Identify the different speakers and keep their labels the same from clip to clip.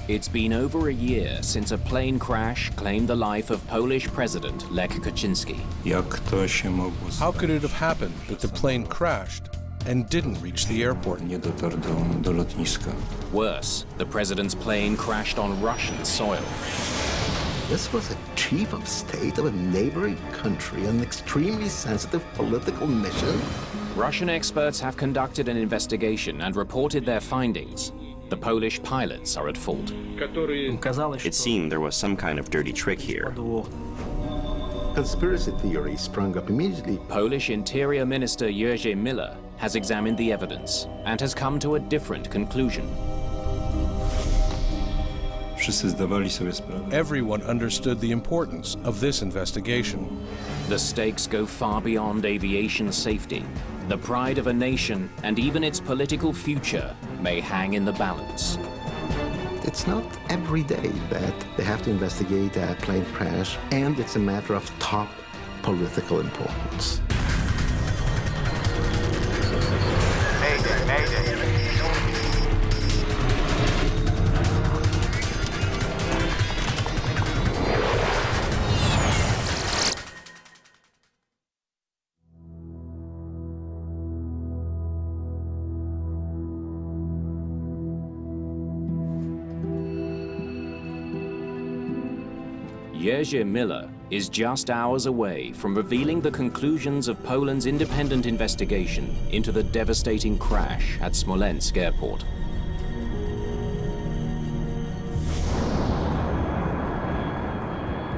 Speaker 1: It's been over a year since a plane crash claimed the life of Polish President Lech Kaczynski.
Speaker 2: How could it have happened that the plane crashed and didn't reach the airport?
Speaker 1: Worse, the president's plane crashed on Russian soil.
Speaker 3: This was a chief of state of a neighboring country, an extremely sensitive political mission.
Speaker 1: Russian experts have conducted an investigation and reported their findings. The Polish pilots are at fault.
Speaker 4: It seemed there was some kind of dirty trick here.
Speaker 3: Conspiracy theory sprung up immediately.
Speaker 1: Polish Interior Minister Jerzy Miller has examined the evidence and has come to a different conclusion.
Speaker 2: Everyone understood the importance of this investigation.
Speaker 1: The stakes go far beyond aviation safety. The pride of a nation and even its political future may hang in the balance.
Speaker 3: It's not every day that they have to investigate a plane crash, and it's a matter of top political importance.
Speaker 5: Mayday, mayday.
Speaker 1: Jerzy Miller is just hours away from revealing the conclusions of Poland's independent investigation into the devastating crash at Smolensk airport.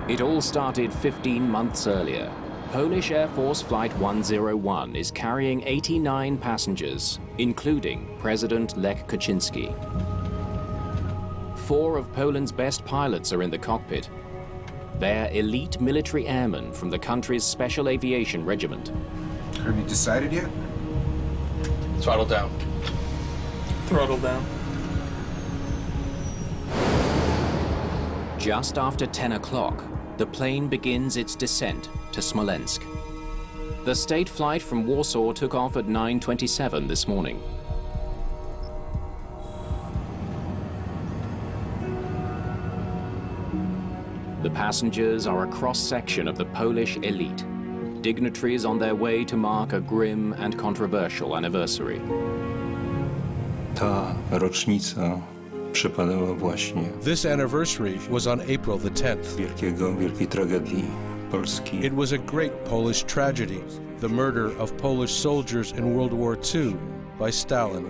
Speaker 1: It all started 15 months earlier. Polish Air Force Flight 101 is carrying 89 passengers, including President Lech Kaczynski. 4 of Poland's best pilots are in the cockpit. They're elite military airmen from the country's Special Aviation Regiment.
Speaker 6: Have you decided yet?
Speaker 7: Throttle down.
Speaker 8: Throttle down.
Speaker 1: Just after 10 o'clock, the plane begins its descent to Smolensk. The state flight from Warsaw took off at 9:27 this morning. The passengers are a cross-section of the Polish elite, dignitaries on their way to mark a grim and controversial anniversary.
Speaker 2: This anniversary was on April the 10th. It was a great Polish tragedy, the murder of Polish soldiers in World War II by Stalin.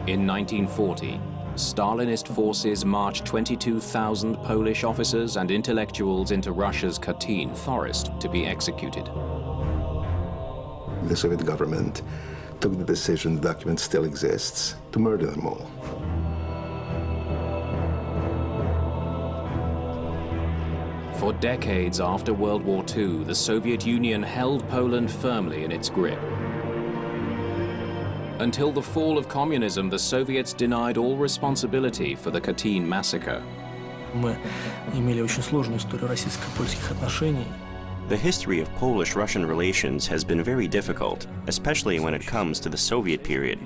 Speaker 1: In 1940, Stalinist forces marched 22,000 Polish officers and intellectuals into Russia's Katyn forest to be executed.
Speaker 3: The Soviet government took the decision, the document still exists, to murder them all.
Speaker 1: For decades after World War II, the Soviet Union held Poland firmly in its grip. Until the fall of communism, the Soviets denied all responsibility for the Katyn massacre.
Speaker 4: The history of Polish-Russian relations has been very difficult, especially when it comes to the Soviet period,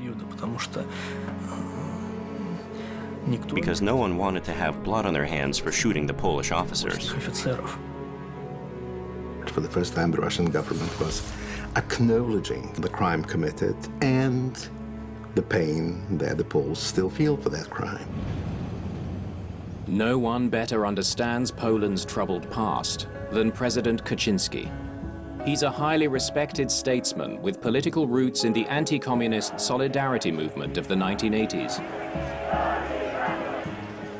Speaker 4: because no one wanted to have blood on their hands for shooting the Polish officers.
Speaker 3: For the first time, the Russian government was acknowledging the crime committed and the pain that the Poles still feel for that crime.
Speaker 1: No one better understands Poland's troubled past than President Kaczynski. He's a highly respected statesman with political roots in the anti-communist solidarity movement of the 1980s.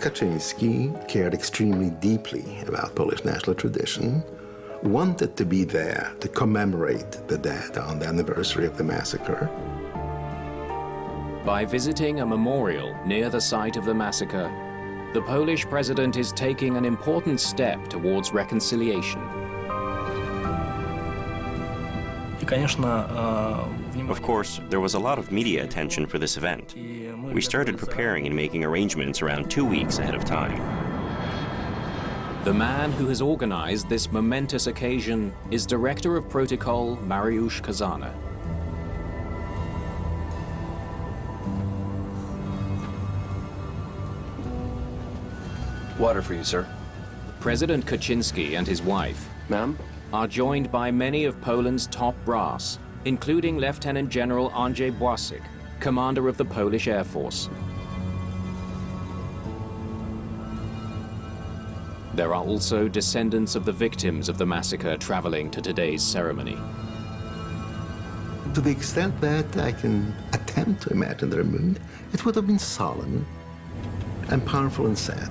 Speaker 3: Kaczynski cared extremely deeply about Polish national tradition, wanted to be there to commemorate the dead on the anniversary of the massacre.
Speaker 1: By visiting a memorial near the site of the massacre, the Polish president is taking an important step towards reconciliation.
Speaker 4: Of course, there was a lot of media attention for this event. We started preparing and making arrangements around 2 weeks ahead of time.
Speaker 1: The man who has organized this momentous occasion is Director of Protocol Mariusz Kazana.
Speaker 7: Water for you, sir.
Speaker 1: President Kaczynski and his wife
Speaker 7: Ma'am?
Speaker 1: are joined by many of Poland's top brass, including Lieutenant General Andrzej Błaszczyk, commander of the Polish Air Force. There are also descendants of the victims of the massacre traveling to today's ceremony.
Speaker 3: To the extent that I can attempt to imagine their mood, it would have been solemn and powerful and sad.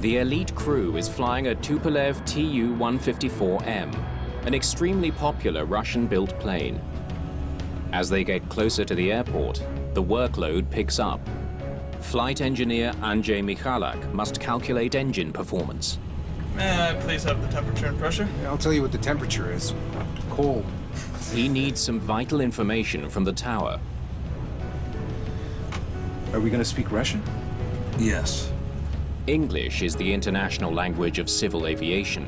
Speaker 1: The elite crew is flying a Tupolev Tu-154M, an extremely popular Russian-built plane. As they get closer to the airport, the workload picks up. Flight engineer Andrzej Michalak must calculate engine performance.
Speaker 8: May I please have the temperature and pressure?
Speaker 6: I'll tell you what the temperature is. Cold.
Speaker 1: He needs some vital information from the tower.
Speaker 6: Are we gonna speak Russian?
Speaker 7: Yes.
Speaker 1: English is the international language of civil aviation.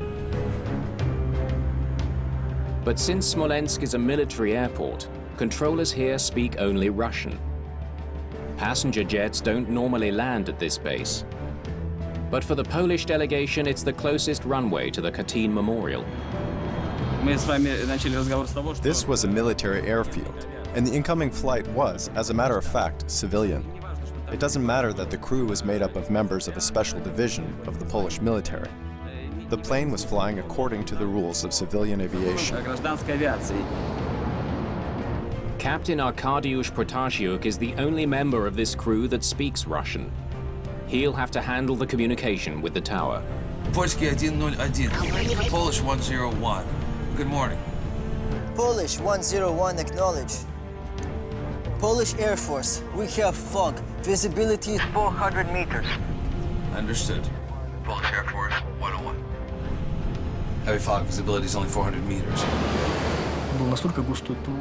Speaker 1: But since Smolensk is a military airport, controllers here speak only Russian. Passenger jets don't normally land at this base. But for the Polish delegation, it's the closest runway to the Katyn Memorial.
Speaker 9: This was a military airfield, and the incoming flight was, as a matter of fact, civilian. It doesn't matter that the crew was made up of members of a special division of the Polish military. The plane was flying according to the rules of civilian aviation.
Speaker 1: Captain Arkadiusz Protasiuk is the only member of this crew that speaks Russian. He'll have to handle the communication with the tower.
Speaker 10: Польский 101, Polish 101. Good morning.
Speaker 11: Polish 101 acknowledge. Polish Air Force, we have fog. Visibility is 400 meters.
Speaker 10: Understood.
Speaker 5: Polish Air Force 101.
Speaker 10: Heavy fog, visibility is only 400 meters.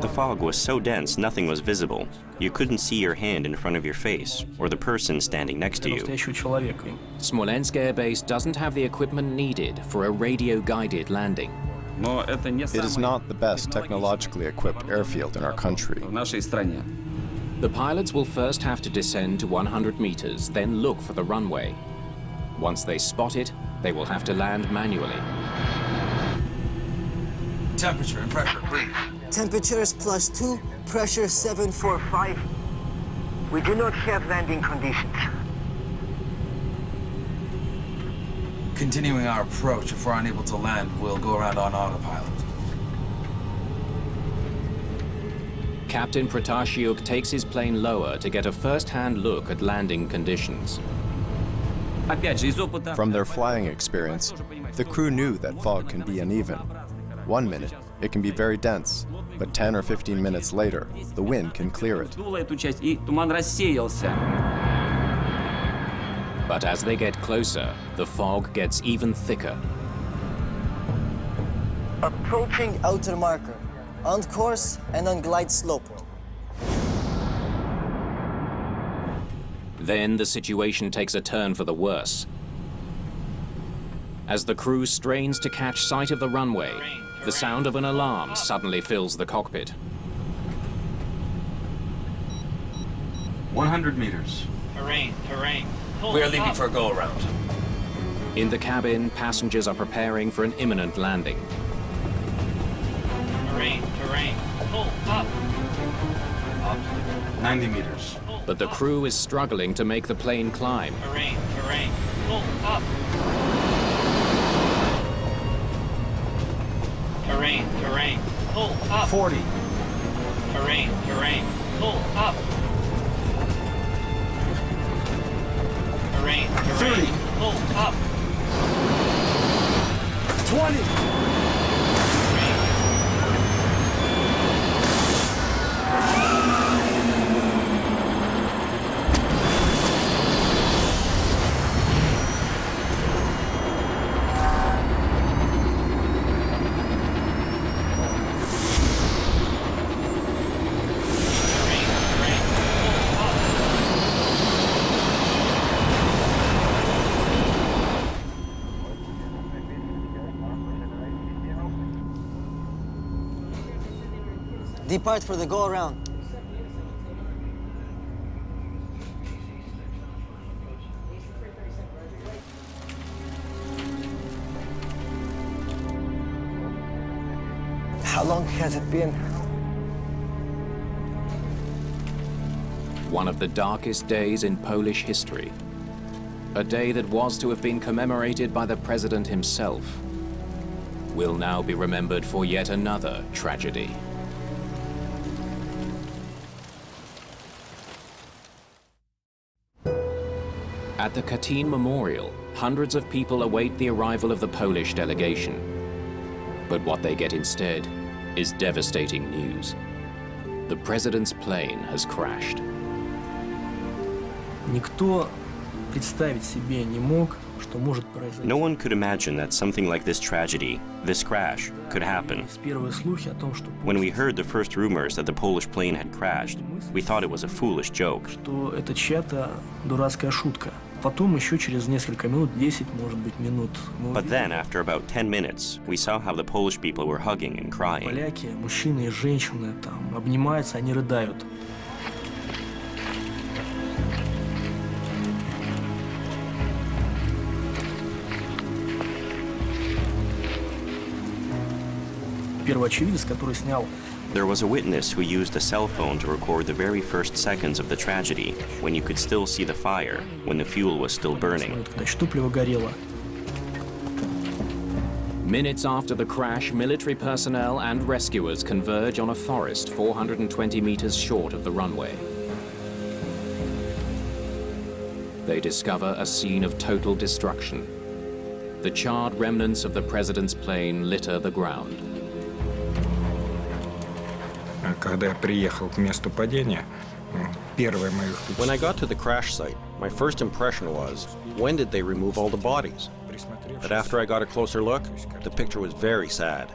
Speaker 4: The fog was so dense nothing was visible. You couldn't see your hand in front of your face or the person standing next to you.
Speaker 1: Smolensk Air Base doesn't have the equipment needed for a radio-guided landing.
Speaker 9: It is not the best technologically equipped airfield in our country.
Speaker 1: The pilots will first have to descend to 100 meters, then look for the runway. Once they spot it, they will have to land manually.
Speaker 10: Temperature and pressure, please.
Speaker 11: Temperature is +2, pressure 745.
Speaker 5: We do not have landing conditions.
Speaker 10: Continuing our approach, if we're unable to land, we'll go around on autopilot.
Speaker 1: Captain Protasiuk takes his plane lower to get a first-hand look at landing conditions.
Speaker 9: From their flying experience, the crew knew that fog can be uneven. 1 minute, it can be very dense, but 10 or 15 minutes later, the wind can clear it.
Speaker 1: But as they get closer, the fog gets even thicker.
Speaker 11: Approaching outer marker. On course and on glide slope.
Speaker 1: Then the situation takes a turn for the worse. As the crew strains to catch sight of the runway, the sound of an alarm suddenly fills the cockpit.
Speaker 6: 100 meters.
Speaker 8: Terrain.
Speaker 10: We are leaving for a go-around.
Speaker 1: In the cabin, passengers are preparing for an imminent landing.
Speaker 8: Terrain. Pull up.
Speaker 6: 90 meters.
Speaker 1: But the crew is struggling to make the plane climb.
Speaker 8: Terrain. Pull up. Terrain. Pull up.
Speaker 6: 40.
Speaker 8: Terrain. Pull up. Terrain.
Speaker 6: 30.
Speaker 8: Pull up.
Speaker 6: 20.
Speaker 11: Depart for the go-around. How long has it been?
Speaker 1: One of the darkest days in Polish history. A day that was to have been commemorated by the president himself will now be remembered for yet another tragedy. At the Katyn Memorial, hundreds of people await the arrival of the Polish delegation. But what they get instead is devastating news. The president's plane has crashed.
Speaker 12: Никто представить себе не мог, что может произойти.
Speaker 4: No one could imagine that something like this tragedy, this crash, could happen.
Speaker 12: Первые слухи о том, что
Speaker 4: When we heard the first rumors that the Polish plane had crashed, we thought it was a foolish joke.
Speaker 12: что это чья-то дурацкая шутка. Потом еще через несколько минут, 10, может быть, минут, мы
Speaker 4: But then, after about 10 minutes, we saw how the Polish people were hugging and crying.
Speaker 12: поляки, мужчины и женщины там обнимаются, они рыдают. Первый очевидец, который снял
Speaker 4: There was a witness who used a cell phone to record the very first seconds of the tragedy, when you could still see the fire, when the fuel was still burning.
Speaker 12: когда еще топливо горело.
Speaker 1: Minutes after the crash, military personnel and rescuers converge on a forest 420 meters short of the runway. They discover a scene of total destruction. The charred remnants of the president's plane litter the ground.
Speaker 13: Когда я приехал к месту падения, первое мое впечатление...
Speaker 14: When I got to the crash site, my first impression was, when did they remove all the bodies? But after I got a closer look, the picture was very sad.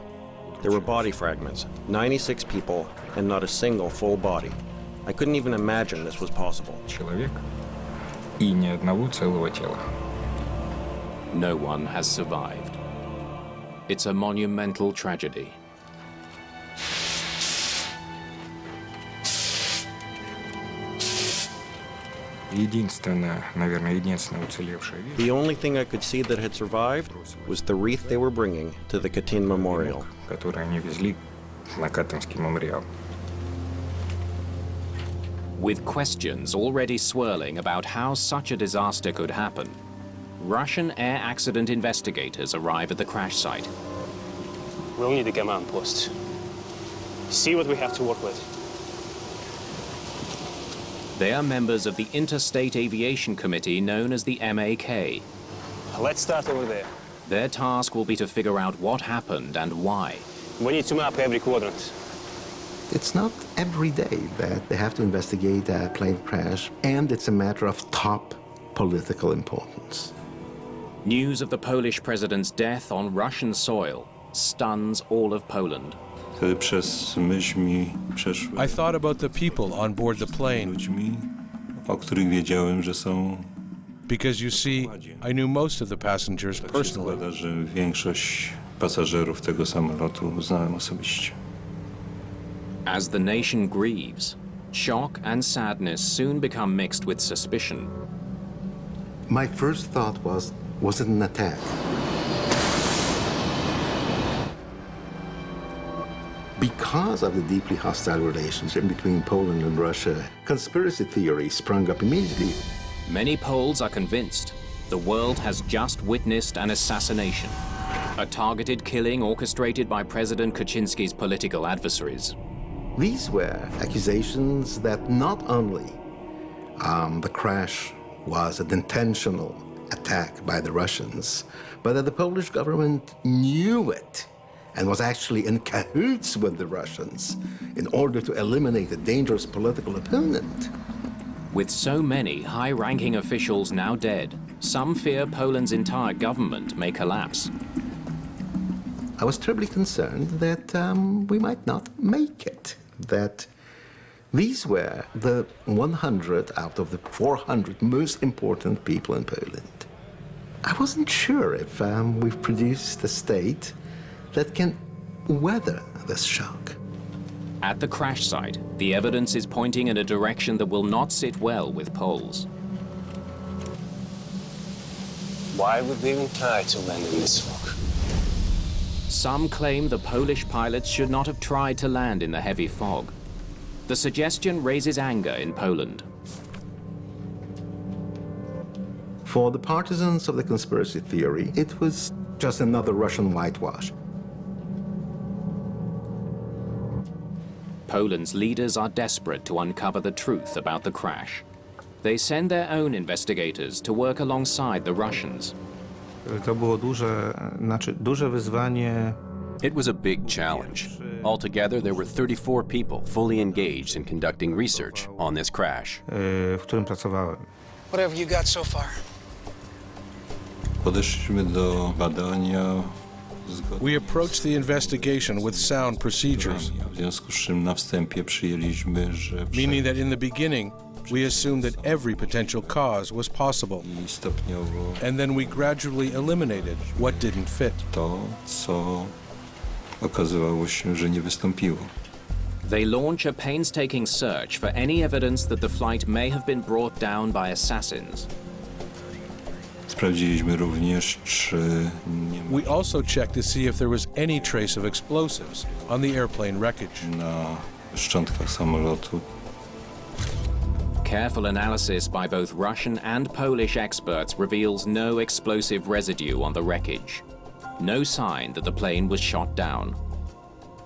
Speaker 14: There were body fragments, 96 people, and not a single full body. I couldn't even imagine this was possible.
Speaker 13: Человек и ни одного целого тела.
Speaker 1: No one has survived. It's a monumental tragedy.
Speaker 13: Единственное, наверное, единственное уцелевшее вещь.
Speaker 14: The only thing I could see that had survived was the wreath they were bringing to the Katyn Memorial.
Speaker 13: Который они везли на Катынский мемориал.
Speaker 1: With questions already swirling about how such a disaster could happen, Russian air accident investigators arrive at the crash site.
Speaker 15: We'll need a command post. See what we have to work with.
Speaker 1: They are members of the Interstate Aviation Committee known as the MAK.
Speaker 15: Let's start over there.
Speaker 1: Their task will be to figure out what happened and why.
Speaker 15: We need to map every quadrant.
Speaker 3: It's not every day that they have to investigate a plane crash, and it's a matter of top political importance.
Speaker 1: News of the Polish president's death on Russian soil stuns all of Poland.
Speaker 2: I thought about the people on board the plane. Because you see, I knew most of the passengers personally.
Speaker 1: As the nation grieves, shock and sadness soon become mixed with suspicion.
Speaker 3: My first thought was it an attack? Because of the deeply hostile relationship between Poland and Russia, conspiracy theories sprung up immediately.
Speaker 1: Many Poles are convinced the world has just witnessed an assassination, a targeted killing orchestrated by President Kaczynski's political adversaries.
Speaker 3: These were accusations that not only the crash was an intentional attack by the Russians, but that the Polish government knew it and was actually in cahoots with the Russians in order to eliminate a dangerous political opponent.
Speaker 1: With so many high-ranking officials now dead, some fear Poland's entire government may collapse.
Speaker 3: I was terribly concerned that we might not make it, that these were the 100 out of the 400 most important people in Poland. I wasn't sure if we've produced a state that can weather this shock.
Speaker 1: At the crash site, the evidence is pointing in a direction that will not sit well with Poles.
Speaker 15: Why would we even try to land in this fog?
Speaker 1: Some claim the Polish pilots should not have tried to land in the heavy fog. The suggestion raises anger in Poland.
Speaker 3: For the partisans of the conspiracy theory, it was just another Russian whitewash.
Speaker 1: Poland's leaders are desperate to uncover the truth about the crash. They send their own investigators to work alongside the Russians.
Speaker 16: To było duże wyzwanie.
Speaker 17: It was a big challenge. Altogether, there were 34 people fully engaged in conducting research on this crash.
Speaker 16: W którym pracowałem.
Speaker 5: What have you got so far?
Speaker 6: Podeszliśmy do badania.
Speaker 2: We approached the investigation with sound procedures,
Speaker 6: W związku z czym na wstępie przyjęliśmy, że
Speaker 2: meaning that in the beginning, we assumed that every potential cause was possible,
Speaker 6: stopniowo
Speaker 2: and then we gradually eliminated what didn't fit.
Speaker 6: to, co okazywało się, że nie wystąpiło.
Speaker 1: They launch a painstaking search for any evidence that the flight may have been brought down by assassins.
Speaker 6: Sprawdziliśmy również, czy nie ma
Speaker 2: We also checked to see if there was any trace of explosives on the airplane wreckage.
Speaker 6: na szczątkach samolotu.
Speaker 1: Careful analysis by both Russian and Polish experts reveals no explosive residue on the wreckage. No sign that the plane was shot down.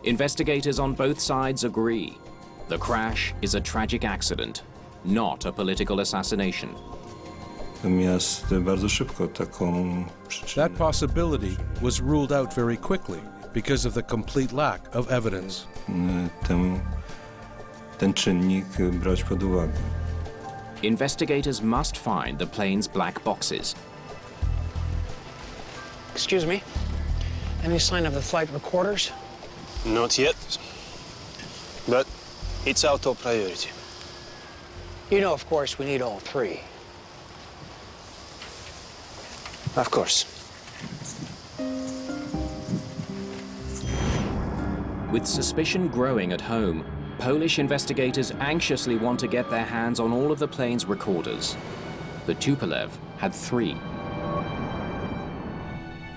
Speaker 1: Investigators on both sides agree. The crash is a tragic accident, not a political assassination.
Speaker 6: Natomiast bardzo szybko taką przyczynę
Speaker 2: That possibility was ruled out very quickly because of the complete lack of evidence.
Speaker 6: ten czynnik brać pod uwagę.
Speaker 1: Investigators must find the plane's black boxes.
Speaker 5: Excuse me? Any sign of the flight recorders?
Speaker 15: Not yet, but it's our top priority.
Speaker 5: You know, of course, we need all three.
Speaker 15: Of course.
Speaker 1: With suspicion growing at home, Polish investigators anxiously want to get their hands on all of the plane's recorders. The Tupolev had 3.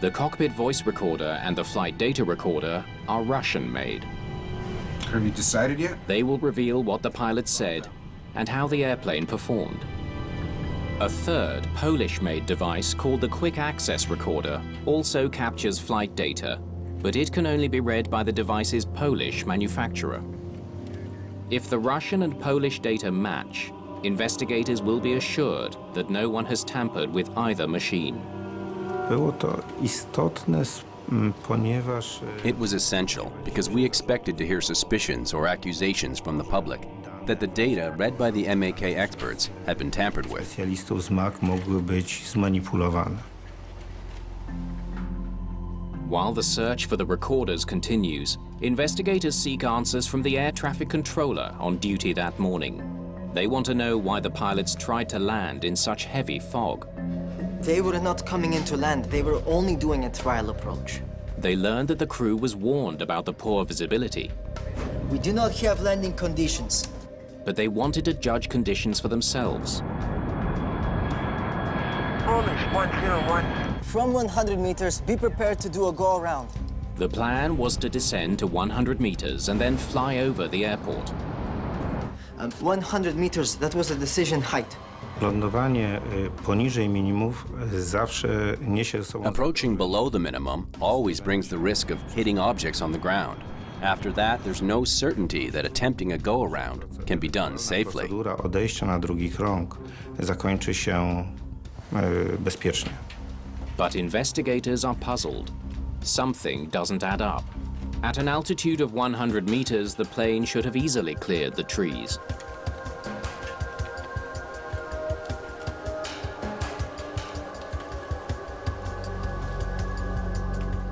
Speaker 1: The cockpit voice recorder and the flight data recorder are Russian-made.
Speaker 6: Have you decided yet?
Speaker 1: They will reveal what the pilot said and how the airplane performed. A third Polish-made device called the Quick Access Recorder also captures flight data, but it can only be read by the device's Polish manufacturer. If the Russian and Polish data match, investigators will be assured that no one has tampered with either machine.
Speaker 16: Było to istotne, ponieważ
Speaker 17: It was essential because we expected to hear suspicions or accusations from the public that the data read by the MAK experts had been tampered with.
Speaker 16: specjalistów z MAK mogły być zmanipulowane.
Speaker 1: While the search for the recorders continues, investigators seek answers from the air traffic controller on duty that morning. They want to know why the pilots tried to land in such heavy fog.
Speaker 11: They were not coming in to land. They were only doing a trial approach.
Speaker 1: They learned that the crew was warned about the poor visibility,
Speaker 11: We do not have landing conditions.
Speaker 1: but they wanted to judge conditions for themselves.
Speaker 5: Polish 101.
Speaker 11: From 100 meters, be prepared to do a go-around.
Speaker 1: The plan was to descend to 100 meters and then fly over the airport.
Speaker 11: And 100 meters, that was the decision height.
Speaker 16: Lądowanie poniżej minimów zawsze niesie ze sobą
Speaker 17: Approaching below the minimum always brings the risk of hitting objects on the ground. After that, there's no certainty that attempting a go-around can be done safely.
Speaker 16: procedura odejścia na drugi krąg zakończy się bezpiecznie.
Speaker 1: But investigators are puzzled. Something doesn't add up. At an altitude of 100 meters, the plane should have easily cleared the trees.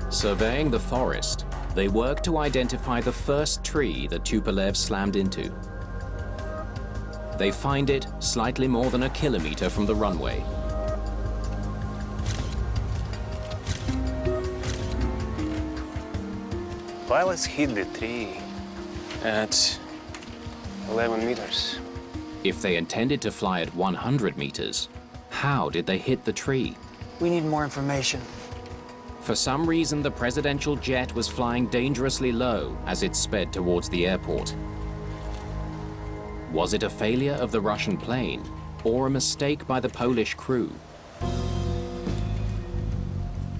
Speaker 1: Surveying the forest, they work to identify the first tree that Tupolev slammed into. They find it slightly more than a kilometer from the runway.
Speaker 15: Pilots hit the tree at 11 meters.
Speaker 1: If they intended to fly at 100 meters, how did they hit the tree?
Speaker 5: We need more information.
Speaker 1: For some reason, the presidential jet was flying dangerously low as it sped towards the airport. Was it a failure of the Russian plane or a mistake by the Polish crew?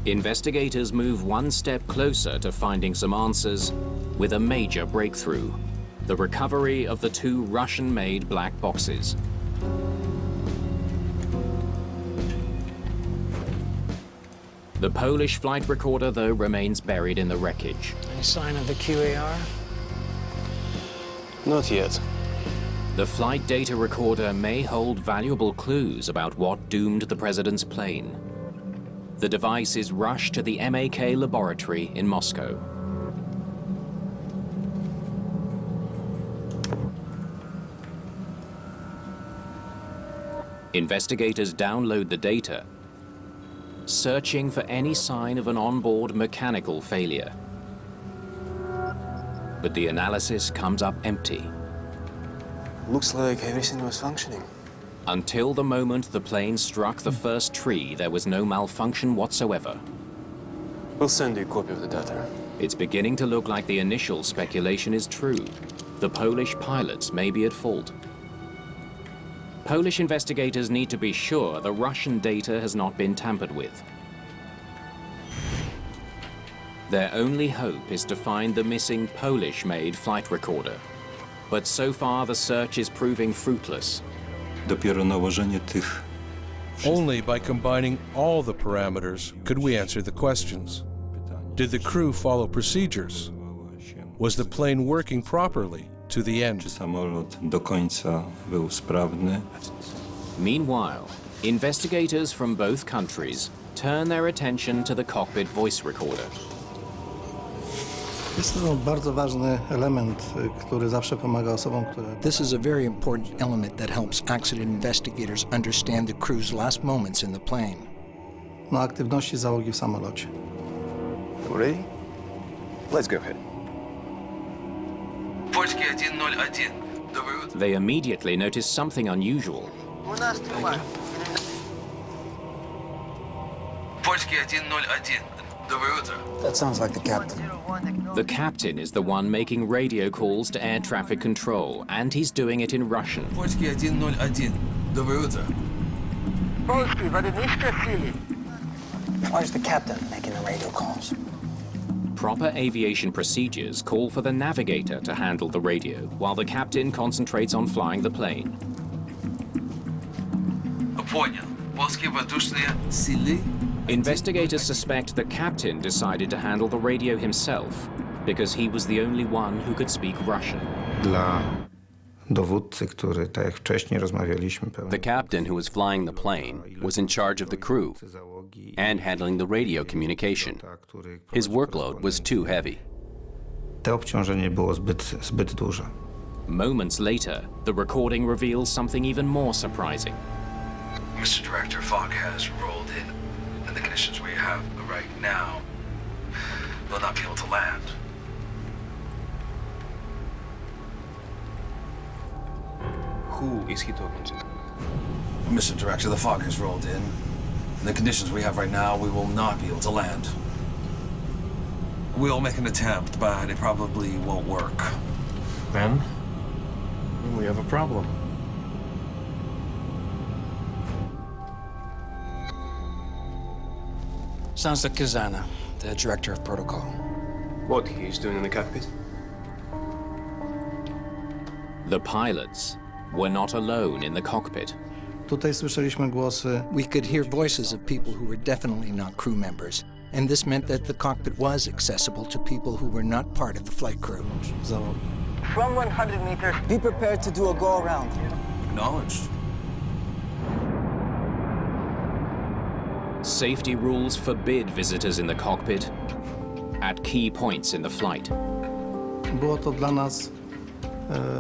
Speaker 1: Investigators move one step closer to finding some answers with a major breakthrough: the recovery of the two Russian-made black boxes. The Polish flight recorder, though, remains buried in the wreckage.
Speaker 5: Any sign of the QAR?
Speaker 15: Not yet.
Speaker 1: The flight data recorder may hold valuable clues about what doomed the president's plane. The device is rushed to the MAK laboratory in Moscow. Investigators download the data, searching for any sign of an onboard mechanical failure. But the analysis comes up empty.
Speaker 15: Looks like everything was functioning.
Speaker 1: Until the moment the plane struck the first tree, there was no malfunction whatsoever.
Speaker 15: We'll send you a copy of the data.
Speaker 1: It's beginning to look like the initial speculation is true. The Polish pilots may be at fault. Polish investigators need to be sure the Russian data has not been tampered with. Their only hope is to find the missing Polish-made flight recorder. But so far the search is proving fruitless.
Speaker 6: Dopiero nałożenie tych
Speaker 2: Only by combining all the parameters could we answer the questions. Did the crew follow procedures? Was the plane working properly to the end?
Speaker 6: Czy samolot do końca był sprawny?
Speaker 1: Meanwhile, investigators from both countries turn their attention to the cockpit voice recorder.
Speaker 18: Jest to bardzo ważny element, który zawsze pomaga osobom, które...
Speaker 19: This is a very important element that helps accident investigators understand the crew's last moments in the plane.
Speaker 18: No, aktywności załogi w samolocie.
Speaker 7: Ready? Let's go ahead.
Speaker 1: They immediately notice something unusual.
Speaker 5: That sounds like the captain.
Speaker 1: The captain is the one making radio calls to air traffic control, and he's doing it in Russian.
Speaker 5: Why is the captain making the radio calls?
Speaker 1: Proper aviation procedures call for the navigator to handle the radio, while the captain concentrates on flying the plane. Investigators suspect the captain decided to handle the radio himself because he was the only one who could speak Russian.
Speaker 16: Dla dowódcy, który, tak jak wcześniej rozmawialiśmy,
Speaker 17: The captain who was flying the plane was in charge of the crew and handling the radio communication. His workload was too heavy.
Speaker 16: To obciążenie było zbyt duże.
Speaker 1: Moments later, the recording reveals something even more surprising.
Speaker 10: Mr. Director, fog has rolled in, and the conditions we have right now will not be able to land.
Speaker 15: Who is he talking to?
Speaker 10: Mr. Director, the fog has rolled in. In the conditions we have right now, we will not be able to land. We'll make an attempt, but it probably won't work.
Speaker 15: Then we have a problem.
Speaker 5: Sounds like Kazana, the director of protocol.
Speaker 15: What he's doing in the cockpit?
Speaker 1: The pilots were not alone in the cockpit.
Speaker 18: Tutaj słyszeliśmy głosy.
Speaker 19: We could hear voices of people who were definitely not crew members, and this meant that the cockpit was accessible to people who were not part of the flight crew.
Speaker 11: From 100 meters, be prepared to do a go-around.
Speaker 10: Acknowledged.
Speaker 1: Safety rules forbid visitors in the cockpit at key points in the flight.
Speaker 18: Było to dla nas...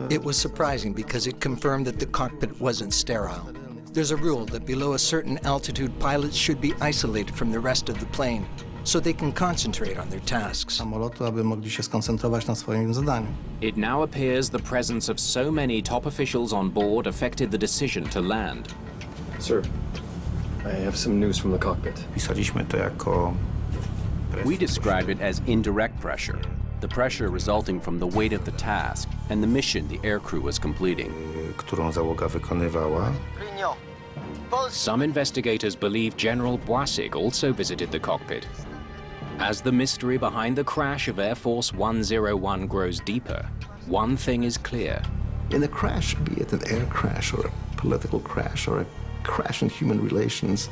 Speaker 19: It was surprising because it confirmed that the cockpit wasn't sterile. There's a rule that below a certain altitude, pilots should be isolated from the rest of the plane so they can concentrate on their tasks.
Speaker 18: Samolotu, aby mogli się skoncentrować na swoim zadaniu.
Speaker 1: It now appears the presence of so many top officials on board affected the decision to land.
Speaker 15: Sir, I have some news from the cockpit.
Speaker 16: Pisaliśmy to jako
Speaker 17: We described it as indirect pressure, the pressure resulting from the weight of the task and the mission the aircrew was completing.
Speaker 16: którą załoga wykonywała.
Speaker 1: Some investigators believe General Błasik also visited the cockpit. As the mystery behind the crash of Air Force 101 grows deeper, one thing is clear.
Speaker 3: In a crash, be it an air crash or a political crash or a crash in human relations,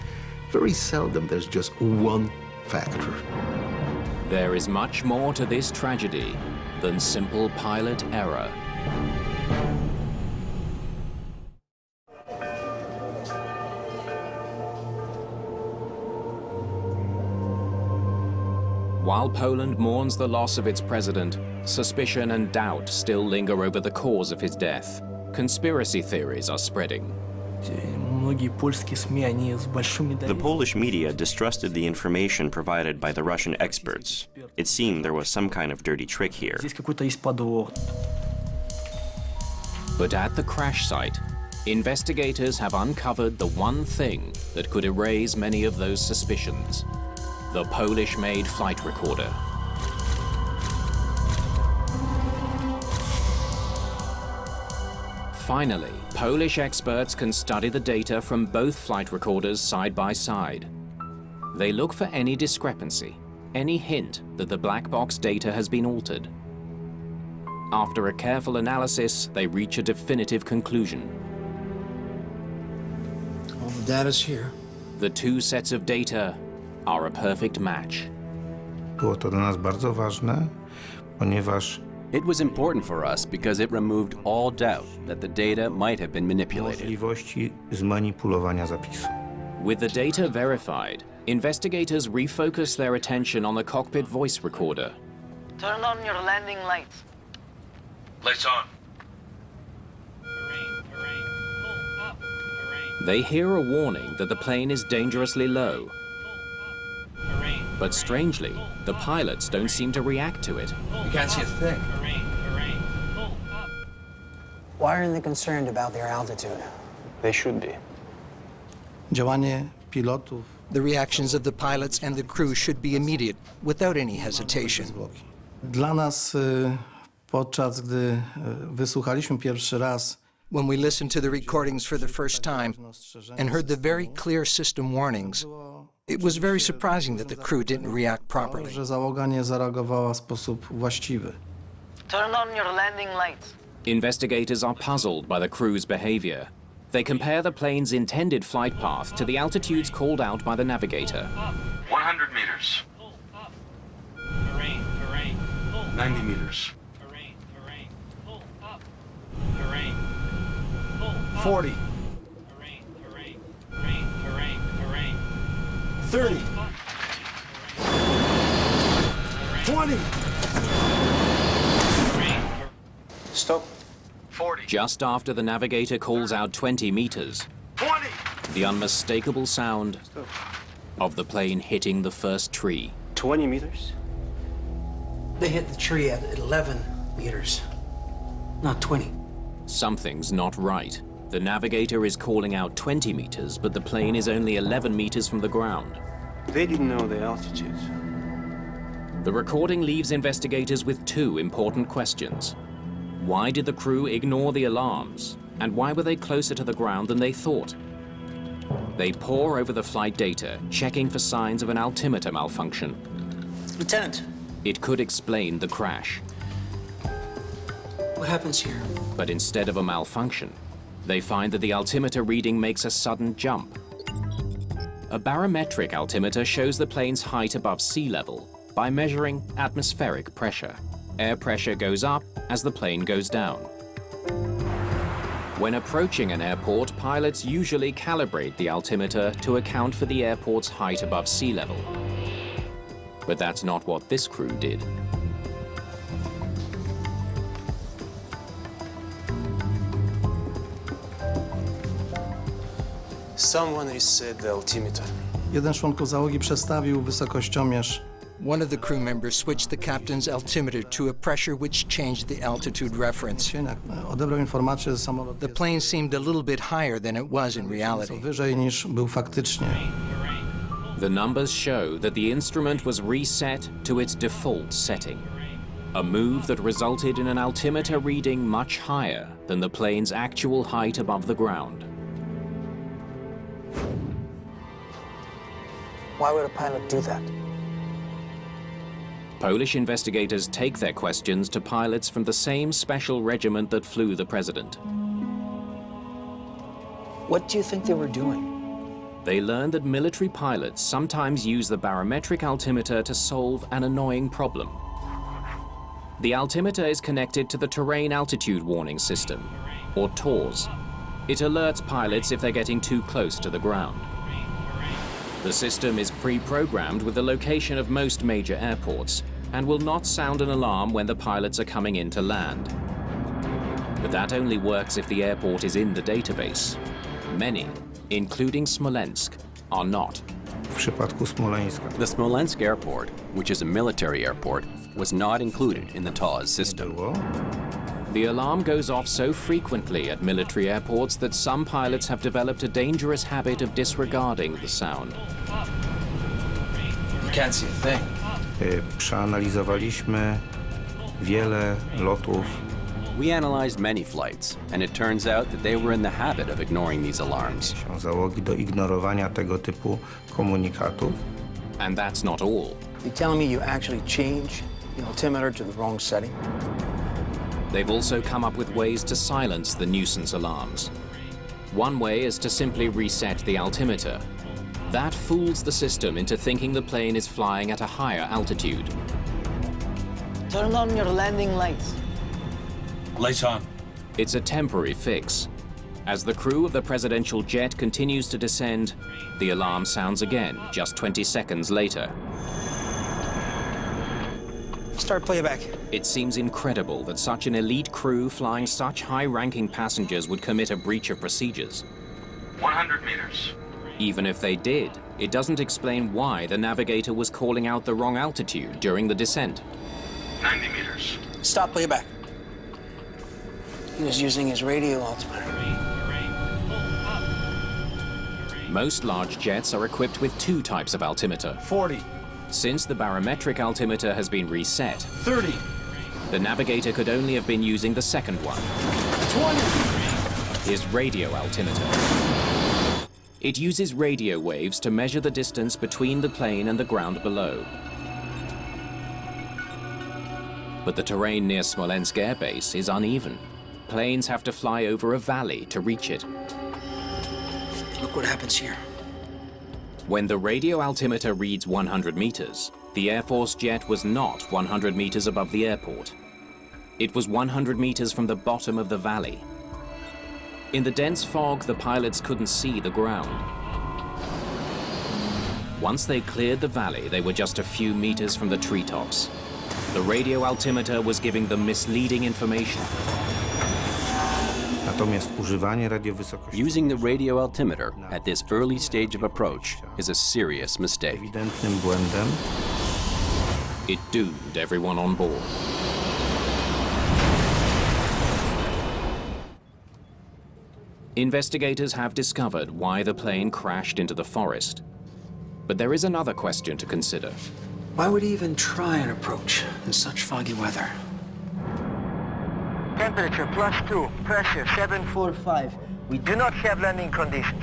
Speaker 3: very seldom there's just one factor.
Speaker 1: There is much more to this tragedy than simple pilot error. While Poland mourns the loss of its president, suspicion and doubt still linger over the cause of his death. Conspiracy theories are spreading.
Speaker 4: The Polish media distrusted the information provided by the Russian experts. It seemed there was some kind of dirty trick here.
Speaker 1: But at the crash site, investigators have uncovered the one thing that could erase many of those suspicions: the Polish-made flight recorder. Finally, Polish experts can study the data from both flight recorders side by side. They look for any discrepancy, any hint that the black box data has been altered. After a careful analysis, they reach a definitive conclusion.
Speaker 5: All the data's here.
Speaker 1: The two sets of data are a perfect match.
Speaker 16: Było to dla nas bardzo ważne, ponieważ
Speaker 17: It was important for us because it removed all doubt that the data might have been manipulated.
Speaker 16: możliwości zmanipulowania zapisu.
Speaker 1: With the data verified, investigators refocus their attention on the cockpit voice recorder.
Speaker 11: Turn on your landing lights.
Speaker 10: Lights on.
Speaker 1: They hear a warning that the plane is dangerously low. But strangely, the pilots don't seem to react to it.
Speaker 5: You can't see a thing. Why aren't they concerned about their altitude?
Speaker 15: They should be.
Speaker 18: Działanie pilotów.
Speaker 19: The reactions of the pilots and the crew should be immediate, without any hesitation.
Speaker 18: Dla nas, podczas gdy wysłuchaliśmy pierwszy raz,
Speaker 19: When we listened to the recordings for the first time and heard the very clear system warnings, it was very surprising that the crew didn't react properly.
Speaker 18: że załoga nie zareagowała w sposób właściwy.
Speaker 11: Turn on your landing lights.
Speaker 1: Investigators are puzzled by the crew's behavior. They compare the plane's intended flight path to the altitudes called out by the navigator.
Speaker 10: 100 meters. 90 meters.
Speaker 12: 40. 30. 20.
Speaker 15: Stop.
Speaker 10: 40.
Speaker 1: Just after the navigator calls out 20 meters,
Speaker 10: 20.
Speaker 1: the unmistakable sound of the plane hitting the first tree.
Speaker 15: 20 meters?
Speaker 5: They hit the tree at 11 meters, not 20.
Speaker 1: Something's not right. The navigator is calling out 20 meters, but the plane is only 11 meters from the ground.
Speaker 15: They didn't know the altitude.
Speaker 1: The recording leaves investigators with two important questions. Why did the crew ignore the alarms? And why were they closer to the ground than they thought? They pore over the flight data, checking for signs of an altimeter malfunction.
Speaker 5: Lieutenant,
Speaker 1: It could explain the crash.
Speaker 5: what happens here?
Speaker 1: But instead of a malfunction, they find that the altimeter reading makes a sudden jump. A barometric altimeter shows the plane's height above sea level by measuring atmospheric pressure. Air pressure goes up as the plane goes down. When approaching an airport, pilots usually calibrate the altimeter to account for the airport's height above sea level. But that's not what this crew did.
Speaker 15: Someone reset the altimeter.
Speaker 18: Jeden z członków załogi przestawił wysokościomierz.
Speaker 19: One of the crew members switched the captain's altimeter to a pressure which changed the altitude reference.
Speaker 18: Odebrał informację, że samolot
Speaker 19: The plane seemed a little bit higher than it was in reality.
Speaker 18: wyżej niż był faktycznie.
Speaker 1: The numbers show that the instrument was reset to its default setting, a move that resulted in an altimeter reading much higher than the plane's actual height above the ground.
Speaker 5: Why would a pilot do that?
Speaker 1: Polish investigators take their questions to pilots from the same special regiment that flew the president.
Speaker 5: What do you think they were doing?
Speaker 1: They learned that military pilots sometimes use the barometric altimeter to solve an annoying problem. The altimeter is connected to the Terrain Altitude Warning System, or TAWS. It alerts pilots if they're getting too close to the ground. The system is pre-programmed with the location of most major airports and will not sound an alarm when the pilots are coming in to land. But that only works if the airport is in the database. Many, including Smolensk, are not.
Speaker 17: The Smolensk airport, which is a military airport, was not included in the TAWS system.
Speaker 1: The alarm goes off so frequently at military airports that some pilots have developed a dangerous habit of disregarding the sound.
Speaker 5: You can't see a thing.
Speaker 16: Przeanalizowaliśmy wiele lotów.
Speaker 17: We analyzed many flights, and it turns out that they were in the habit of ignoring these alarms.
Speaker 16: Załogi do ignorowania tego typu komunikatów.
Speaker 1: And that's not all.
Speaker 5: You're telling me you actually change the altimeter to the wrong setting?
Speaker 1: They've also come up with ways to silence the nuisance alarms. One way is to simply reset the altimeter. That fools the system into thinking the plane is flying at a higher altitude.
Speaker 11: Turn on your landing lights.
Speaker 1: Lights on. It's a temporary fix. As the crew of the presidential jet continues to descend, the alarm sounds again just 20 seconds later.
Speaker 5: Start playback.
Speaker 1: It seems incredible that such an elite crew flying such high-ranking passengers would commit a breach of procedures.
Speaker 10: 100 meters.
Speaker 1: Even if they did, it doesn't explain why the navigator was calling out the wrong altitude during the descent.
Speaker 10: 90 meters.
Speaker 5: Stop playback. He was using his radio altimeter.
Speaker 1: Most large jets are equipped with two types of altimeter.
Speaker 12: 40.
Speaker 1: Since the barometric altimeter has been reset,
Speaker 12: 30.
Speaker 1: the navigator could only have been using the second one,
Speaker 12: 20.
Speaker 1: his radio altimeter. It uses radio waves to measure the distance between the plane and the ground below. But the terrain near Smolensk Air Base is uneven. Planes have to fly over a valley to reach it.
Speaker 5: Look what happens here.
Speaker 1: When the radio altimeter reads 100 meters, the Air Force jet was not 100 meters above the airport. It was 100 meters from the bottom of the valley. In the dense fog, the pilots couldn't see the ground. Once they cleared the valley, they were just a few meters from the treetops. The radio altimeter was giving them misleading information.
Speaker 17: Using the radio altimeter at this early stage of approach is a serious mistake.
Speaker 1: It doomed everyone on board. Investigators have discovered why the plane crashed into the forest. But there is another question to consider.
Speaker 5: Why would he even try an approach in such foggy weather?
Speaker 11: Temperature +2, pressure 745. We do not have landing conditions.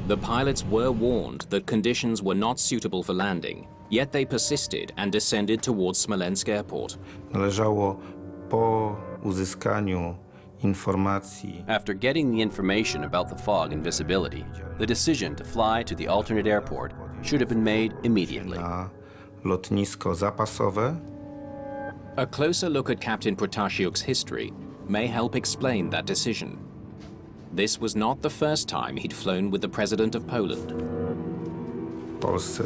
Speaker 1: The pilots were warned that conditions were not suitable for landing, yet they persisted and descended towards Smolensk Airport.
Speaker 16: Należało po uzyskaniu informacji.
Speaker 17: After getting the information about the fog and visibility, the decision to fly to the alternate airport should have been made immediately.
Speaker 16: Na lotnisko zapasowe.
Speaker 1: A closer look at Captain Protasiuk's history may help explain that decision. This was not the first time he'd flown with the President of Poland.
Speaker 16: Polsce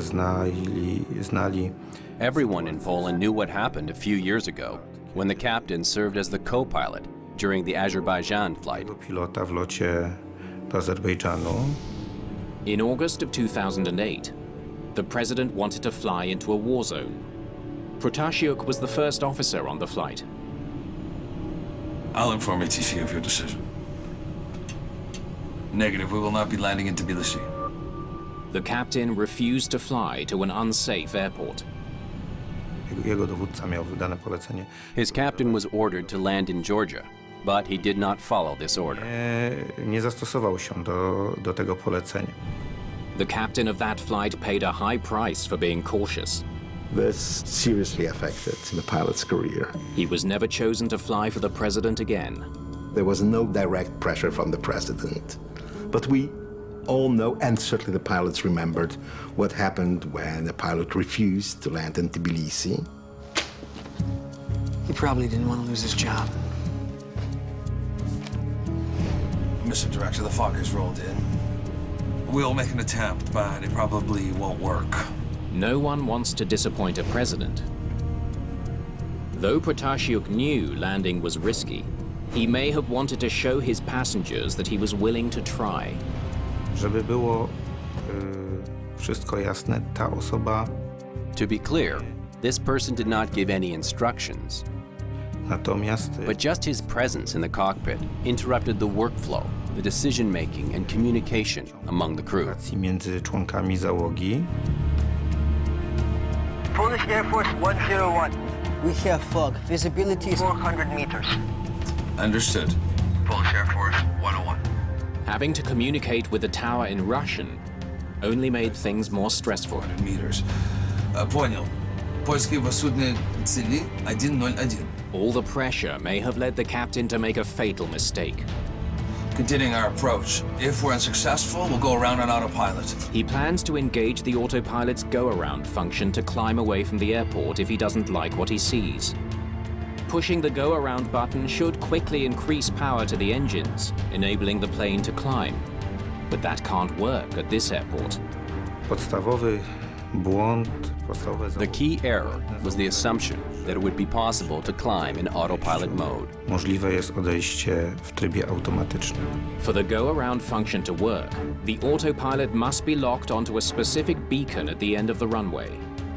Speaker 16: znali.
Speaker 17: Everyone in Poland knew what happened a few years ago when the captain served as the co-pilot during the Azerbaijan flight.
Speaker 16: Pilota w locie do Azerbejdżanu.
Speaker 1: In August of 2008, the president wanted to fly into a war zone. Protasiuk was the first officer on the flight.
Speaker 10: I'll inform ATC of your decision. Negative, we will not be landing in Tbilisi.
Speaker 1: The captain refused to fly to an unsafe airport.
Speaker 16: Jego dowódca miał wydane polecenie.
Speaker 17: His captain was ordered to land in Georgia, but he did not follow this order.
Speaker 16: Nie zastosował się do tego polecenia.
Speaker 1: The captain of that flight paid a high price for being cautious.
Speaker 3: This seriously affected the pilot's career.
Speaker 1: He was never chosen to fly for the president again.
Speaker 3: There was no direct pressure from the president. But we all know, and certainly the pilots remembered, what happened when the pilot refused to land in Tbilisi.
Speaker 5: He probably didn't want to lose his job.
Speaker 10: Mr. Director, the fog has rolled in. We'll make an attempt, but it probably won't work.
Speaker 1: No one wants to disappoint a president. Though Protasiuk knew landing was risky, he may have wanted to show his passengers that he was willing to try.
Speaker 16: Żeby było wszystko jasne, ta osoba...
Speaker 17: To be clear, this person did not give any instructions.
Speaker 16: Natomiast...
Speaker 17: But just his presence in the cockpit interrupted the workflow, the decision-making and communication among the crew.
Speaker 16: Między członkami załogi.
Speaker 11: Polish Air Force 101. We have fog. Visibility is 400 meters.
Speaker 10: Understood. Polish Air Force 101.
Speaker 1: Having to communicate with the tower in Russian only made things more stressful.
Speaker 10: Meters. Понял. Польские судны цели 101.
Speaker 1: All the pressure may have led the captain to make a fatal mistake.
Speaker 10: Continuing our approach. If we're unsuccessful, we'll go around on autopilot.
Speaker 1: He plans to engage the autopilot's go-around function to climb away from the airport if he doesn't like what he sees. Pushing the go-around button should quickly increase power to the engines, enabling the plane to climb. But that can't work at this airport.
Speaker 16: Podstawowy błąd,
Speaker 17: The key error was the assumption that it would be possible to climb in autopilot mode.
Speaker 16: Możliwe jest odejście w trybie automatycznym.
Speaker 1: For the go-around function to work, the autopilot must be locked onto a specific beacon at the end of the runway.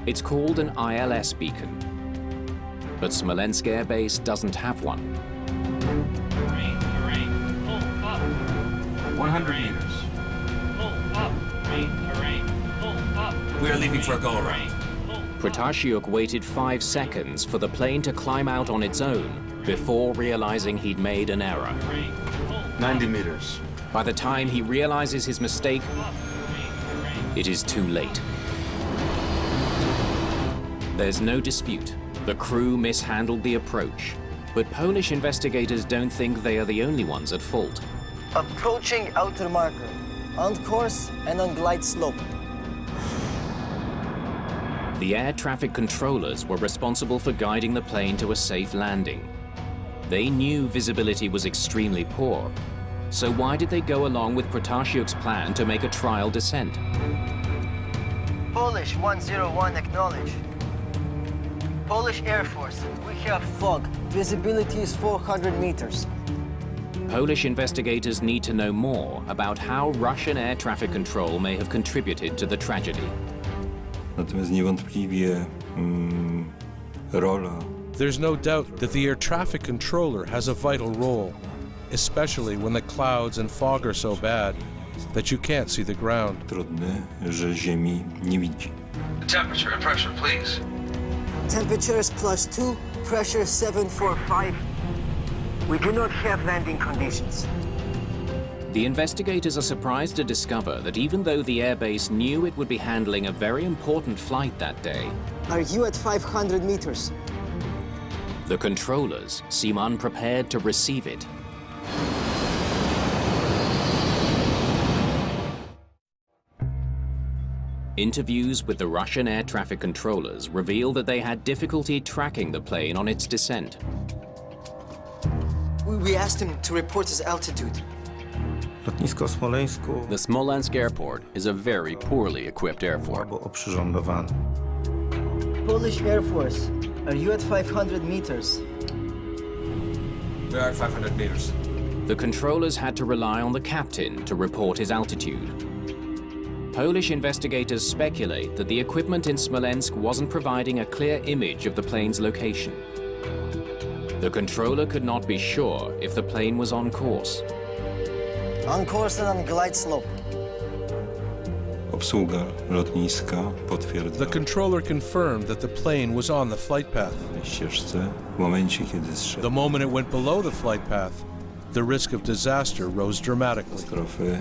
Speaker 1: It's called an ILS beacon. But Smolensk Air Base doesn't have one.
Speaker 10: 100 meters. We are leaving for a go-around.
Speaker 1: Protasiuk waited 5 seconds for the plane to climb out on its own before realizing he'd made an error.
Speaker 10: 90 meters.
Speaker 1: By the time he realizes his mistake, it is too late. There's no dispute. The crew mishandled the approach. But Polish investigators don't think they are the only ones at fault.
Speaker 11: Approaching outer marker. On course and on glide slope.
Speaker 1: The air traffic controllers were responsible for guiding the plane to a safe landing. They knew visibility was extremely poor. So why did they go along with Protasiuk's plan to make a trial descent?
Speaker 11: Polish 101 acknowledge. Polish Air Force, we have fog. Visibility is 400 meters.
Speaker 1: Polish investigators need to know more about how Russian air traffic control may have contributed to the tragedy.
Speaker 6: Natomiast niewątpliwie rola.
Speaker 2: There's no doubt that the air traffic controller has a vital role, especially when the clouds and fog are so bad that you can't see the ground.
Speaker 6: Trudne, że ziemi nie widzi.
Speaker 10: The temperature and pressure, please.
Speaker 11: Temperature is +2, pressure 745. We do not have landing conditions.
Speaker 1: The investigators are surprised to discover that even though the airbase knew it would be handling a very important flight that day,
Speaker 11: Are you at 500 meters?
Speaker 1: the controllers seem unprepared to receive it. Interviews with the Russian air traffic controllers reveal that they had difficulty tracking the plane on its descent.
Speaker 11: We asked him to report his altitude.
Speaker 16: Lotnisko w Smoleńsku
Speaker 17: The Smolensk airport is a very poorly equipped airport.
Speaker 16: słabo oprzyrządowane.
Speaker 11: Polish Air Force, are you at 500 meters?
Speaker 10: We are at 500 meters.
Speaker 1: The controllers had to rely on the captain to report his altitude. Polish investigators speculate that the equipment in Smolensk wasn't providing a clear image of the plane's location. The controller could not be sure if the plane was on course.
Speaker 11: On course and on glide slope.
Speaker 6: Obsługa lotniska potwierdza
Speaker 2: The controller confirmed that the plane was on the flight path.
Speaker 6: na ścieżce w momencie, kiedy zszedł.
Speaker 2: The moment it went below the flight path, the risk of disaster rose dramatically.
Speaker 6: Katastrofy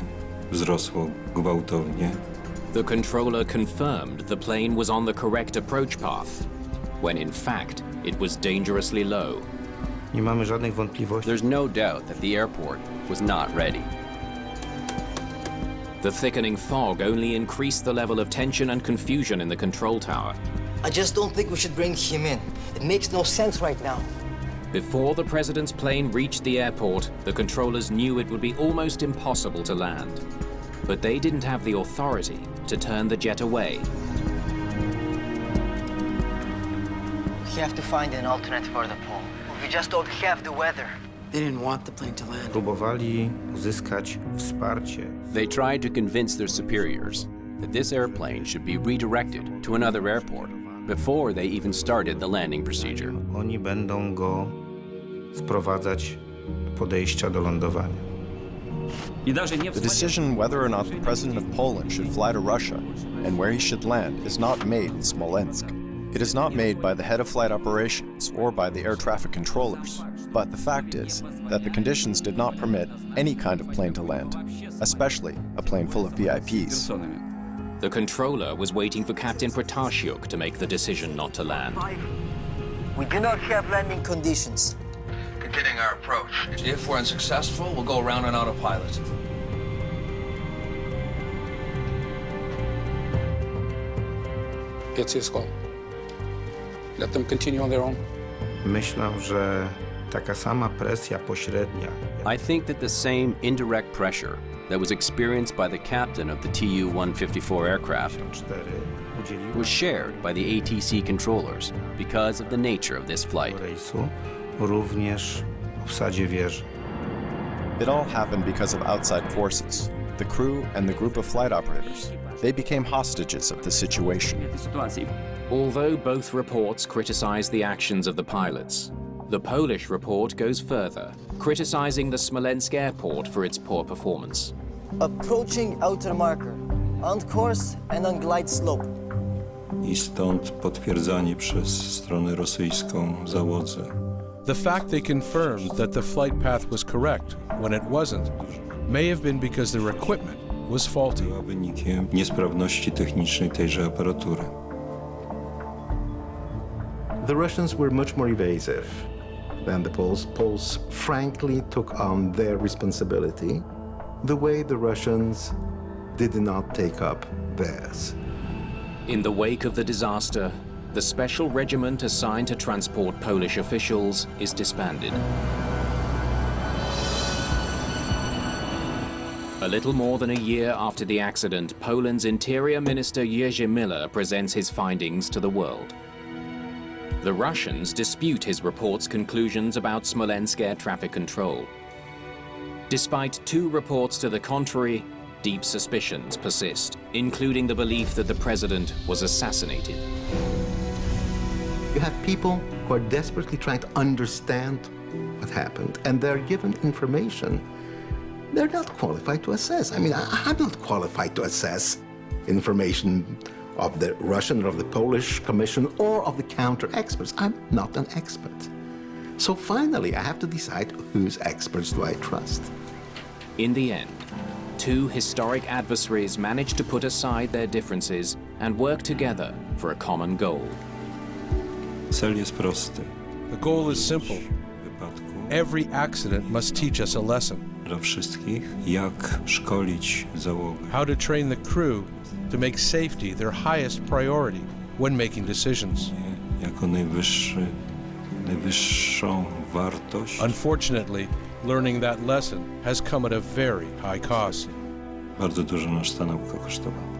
Speaker 6: wzrosło gwałtownie.
Speaker 1: The controller confirmed the plane was on the correct approach path, when in fact it was dangerously low.
Speaker 16: Nie mamy żadnych wątpliwości.
Speaker 17: There's no doubt that the airport was not ready.
Speaker 1: The thickening fog only increased the level of tension and confusion in the control tower.
Speaker 11: I just don't think we should bring him in. It makes no sense right now.
Speaker 1: Before the president's plane reached the airport, the controllers knew it would be almost impossible to land. But they didn't have the authority to turn the jet away.
Speaker 11: We have to find an alternate for the pole. We just don't have the weather.
Speaker 5: They didn't want the plane to land.
Speaker 16: Próbowali uzyskać wsparcie.
Speaker 17: They tried to convince their superiors that this airplane should be redirected to another airport before they even started the landing procedure.
Speaker 16: Oni będą go sprowadzać do podejścia do lądowania.
Speaker 9: The decision whether or not the president of Poland should fly to Russia and where he should land is not made in Smolensk. It is not made by the head of flight operations or by the air traffic controllers. But the fact is that the conditions did not permit any kind of plane to land, especially a plane full of VIPs.
Speaker 1: The controller was waiting for Captain Protashiuk to make the decision not to land.
Speaker 11: We do not have landing conditions.
Speaker 10: Continuing our approach.
Speaker 20: If we're unsuccessful, we'll go around on autopilot.
Speaker 21: It's his call. Let them continue on their own.
Speaker 16: Myślę, że taka sama presja pośrednia.
Speaker 17: I think that the same indirect pressure that was experienced by the captain of the Tu-154 aircraft was shared by the ATC controllers because of the nature of this flight.
Speaker 16: Również w obsadzie wieży.
Speaker 9: It all happened because of outside forces, the crew and the group of flight operators. They became hostages of the situation.
Speaker 1: Although both reports criticize the actions of the pilots, the Polish report goes further, criticizing the Smolensk airport for its poor performance.
Speaker 11: Approaching outer marker, on course and on glide slope.
Speaker 6: I stąd potwierdzanie przez stronę rosyjską załodze.
Speaker 2: The fact they confirmed that the flight path was correct when it wasn't may have been because their equipment was faulty.
Speaker 6: Była wynikiem niesprawności technicznej tejże aparatury.
Speaker 3: The Russians were much more evasive than the Poles. Poles frankly took on their responsibility the way the Russians did not take up theirs.
Speaker 1: In the wake of the disaster, the special regiment assigned to transport Polish officials is disbanded. A little more than a year after the accident, Poland's Interior Minister Jerzy Miller presents his findings to the world. The Russians dispute his report's conclusions about Smolensk air traffic control. Despite 2 reports to the contrary, deep suspicions persist, including the belief that the president was assassinated.
Speaker 3: You have people who are desperately trying to understand what happened, and they're given information they're not qualified to assess. I mean, I'm not qualified to assess information of the Russian or of the Polish Commission or of the counter-experts. I'm not an expert. So finally, I have to decide whose experts do I trust.
Speaker 1: In the end, 2 historic adversaries managed to put aside their differences and work together for a common goal.
Speaker 6: Cel jest prosty.
Speaker 2: The goal is simple. Every accident must teach us a lesson.
Speaker 6: Dla wszystkich, jak szkolić załogę.
Speaker 2: How to train the crew to make safety their highest priority when making decisions.
Speaker 6: Jako najwyższą wartość.
Speaker 2: Unfortunately, learning that lesson has come at a very high cost.
Speaker 6: Bardzo dużo nas ta nauka kosztowała.